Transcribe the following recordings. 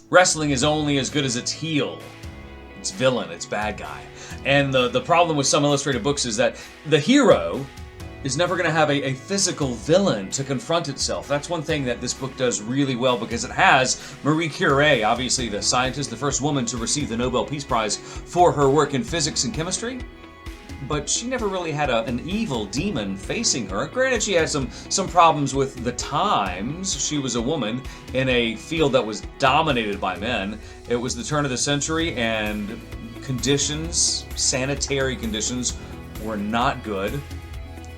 Wrestling is only as good as its heel. Its villain, its bad guy. And the problem with some illustrated books is that the hero is never going to have a physical villain to confront itself. That's one thing that this book does really well, because it has Marie Curie, obviously the scientist, the first woman to receive the Nobel Peace Prize for her work in physics and chemistry. But she never really had an evil demon facing her. Granted, she had some problems with the times. She was a woman in a field that was dominated by men. It was the turn of the century, and conditions, sanitary conditions, were not good.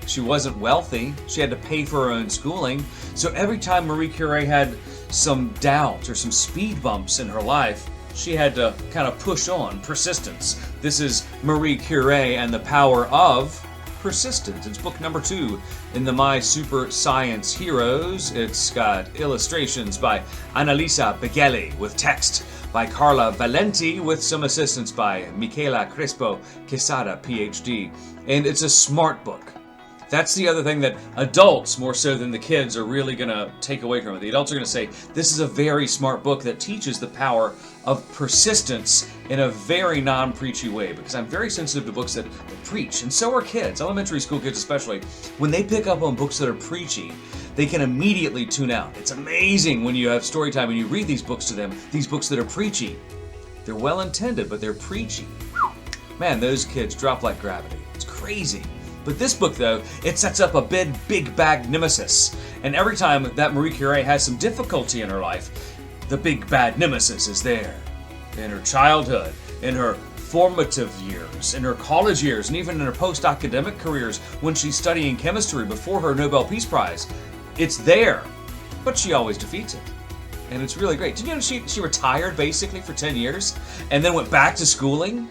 She wasn't wealthy. She had to pay for her own schooling. So every time Marie Curie had some doubt or some speed bumps in her life, she had to kind of push on. Persistence. This is Marie Curie and the Power of Persistence. It's book number 2 in the My Super Science Heroes. It's got illustrations by Annalisa Beghelli with text by Carla Valenti with some assistance by Michaela Crespo Quesada, PhD. And it's a smart book. That's the other thing that adults, more so than the kids, are really going to take away from it. The adults are going to say, this is a very smart book that teaches the power of persistence in a very non-preachy way, because I'm very sensitive to books that preach, and so are kids, elementary school kids especially. When they pick up on books that are preachy, they can immediately tune out. It's amazing when you have story time and you read these books to them, these books that are preachy. They're well-intended, but they're preachy. Man, those kids drop like gravity. It's crazy. But this book, though, it sets up a big bad nemesis. And every time that Marie Curie has some difficulty in her life, the big bad nemesis is there. In her childhood, in her formative years, in her college years, and even in her post-academic careers when she's studying chemistry before her Nobel Peace Prize. It's there, but she always defeats it. And it's really great. Did you know she retired basically for 10 years and then went back to schooling?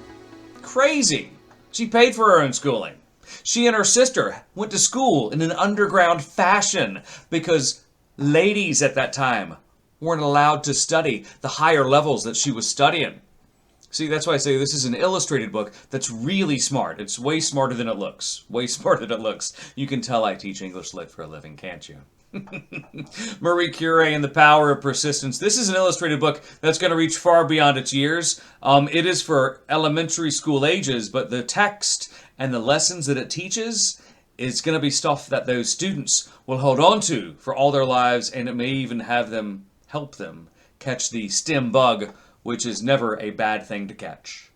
Crazy. She paid for her own schooling. She and her sister went to school in an underground fashion because ladies at that time weren't allowed to study the higher levels that she was studying. See, that's why I say this is an illustrated book that's really smart. It's way smarter than it looks. Way smarter than it looks. You can tell I teach English Lit for a living, can't you? Marie Curie and the Power of Persistence. This is an illustrated book that's going to reach far beyond its years. It is for elementary school ages, but the text and the lessons that it teaches is going to be stuff that those students will hold on to for all their lives, and it may even help them catch the STEM bug, which is never a bad thing to catch.